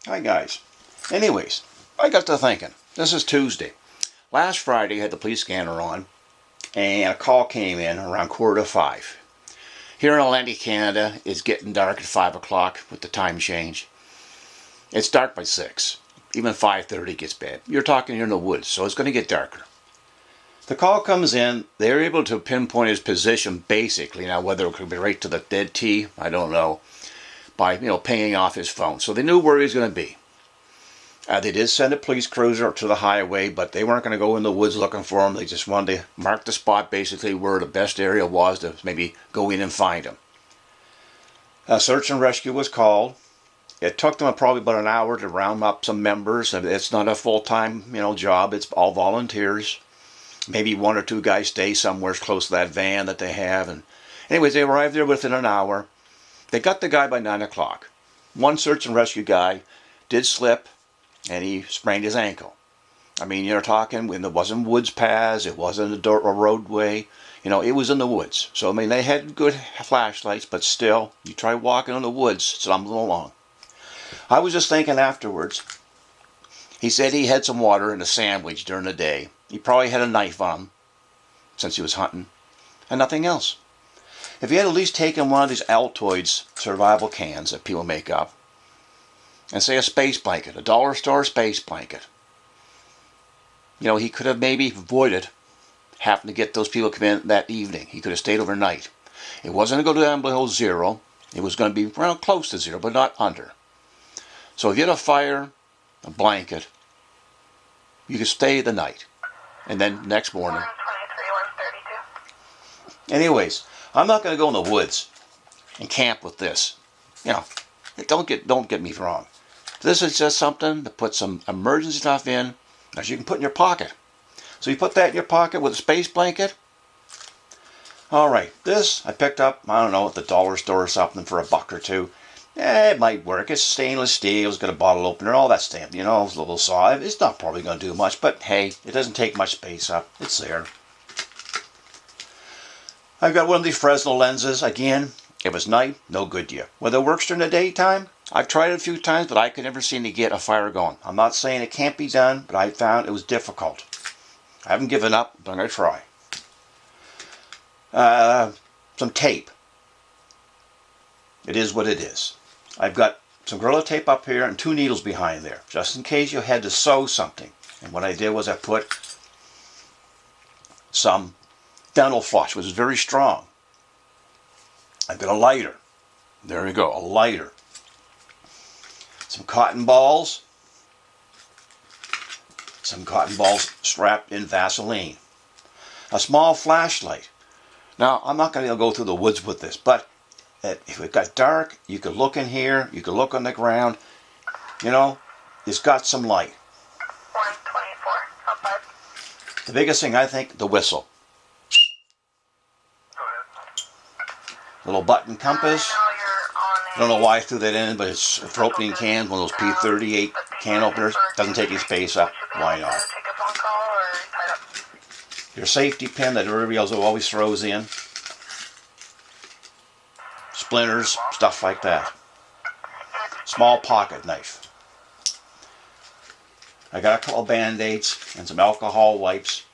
Hi guys. Anyways, I got to thinking. This is Tuesday. Last Friday I had the police scanner on and a call came in around 4:45. Here in Atlantic Canada, it's getting dark at 5 o'clock with the time change. It's dark by 6. Even 5:30 gets bad. You're talking here in the woods, so it's going to get darker. The call comes in. They're able to pinpoint his position basically. Now whether it could be right to the dead T, I don't know. By paying off his phone. So they knew where he was going to be. They did send a police cruiser up to the highway, but they weren't going to go in the woods looking for him. They just wanted to mark the spot basically where the best area was to maybe go in and find him. A search and rescue was called. It took them probably about an hour to round up some members. It's not a full-time job. It's all volunteers. Maybe one or two guys stay somewhere close to that van that they have. And anyways, they arrived there within an hour. They got the guy by 9 o'clock. One search and rescue guy did slip and he sprained his ankle. I mean, you're talking when there wasn't woods paths, it wasn't a roadway, it was in the woods. So, I mean, they had good flashlights, but still, you try walking in the woods, stumbling along. I was just thinking afterwards, he said he had some water and a sandwich during the day. He probably had a knife on him, since he was hunting, and nothing else. If he had at least taken one of these Altoids survival cans that people make up, and say a space blanket, a dollar store space blanket, he could have maybe avoided having to get those people come in that evening. He could have stayed overnight. It wasn't going to go down below zero. It was going to be around close to zero, but not under. So if you had a fire, a blanket, you could stay the night. And then next morning. Anyways, I'm not going to go in the woods and camp with this. Don't get me wrong. This is just something to put some emergency stuff in that you can put in your pocket. So you put that in your pocket with a space blanket. Alright, this I picked up, I don't know, at the dollar store or something for $1 or $2. It might work. It's stainless steel, it's got a bottle opener, all that stuff. It's a little saw. It's not probably going to do much, but hey, it doesn't take much space up. It's there. I've got one of these Fresnel lenses. Again, if it's night, no good to you. Whether it works during the daytime, I've tried it a few times, but I could never seem to get a fire going. I'm not saying it can't be done, but I found it was difficult. I haven't given up, but I'm going to try. Some tape. It is what it is. I've got some Gorilla Tape up here and 2 needles behind there, just in case you had to sew something. And what I did was I put some dental floss, which is very strong. I've got a lighter. There we go, a lighter. Some cotton balls. Some cotton balls strapped in Vaseline. A small flashlight. Now, I'm not going to go through the woods with this, but if it got dark, you could look in here, you could look on the ground. It's got some light. 124. The biggest thing, I think, the whistle. Little button compass. I don't know why I threw that in, but it's for opening cans, one of those P38 can openers. Doesn't take any space up. Why not? Your safety pin that everybody else always throws in. Splinters, stuff like that. Small pocket knife. I got a couple Band-Aids and some alcohol wipes.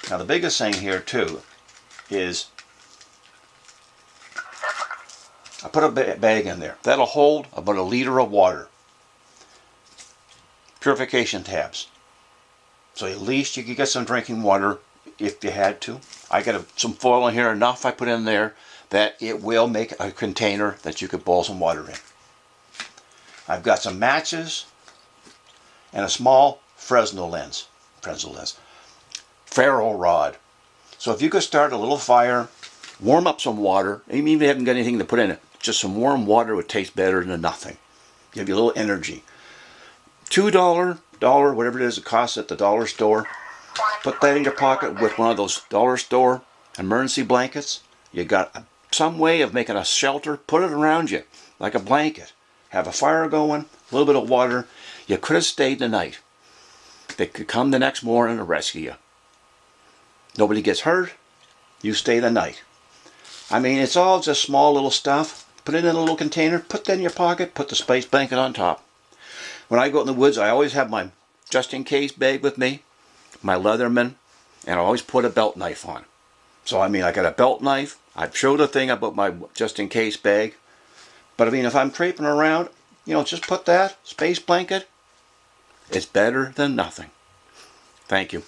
Now the biggest thing here too is I put a bag in there. That'll hold about 1 liter of water. Purification tabs. So at least you could get some drinking water if you had to. I got some foil in here, enough I put in there that it will make a container that you could boil some water in. I've got some matches and a small Fresnel lens. Ferro rod. So if you could start a little fire, warm up some water, even if you haven't got anything to put in it, just some warm water would taste better than nothing. Give you a little energy. $2, whatever it is it costs at the dollar store. Put that in your pocket with one of those dollar store emergency blankets. You got some way of making a shelter. Put it around you like a blanket. Have a fire going, a little bit of water. You could have stayed the night. They could come the next morning to rescue you. Nobody gets hurt. You stay the night. I mean, it's all just small little stuff, put it in a little container, put that in your pocket, put the space blanket on top. When I go in the woods, I always have my just-in-case bag with me, my Leatherman, and I always put a belt knife on. So, I mean, I got a belt knife. I've showed a thing about my just-in-case bag. But, I mean, if I'm traipsing around, you know, just put that space blanket. It's better than nothing. Thank you.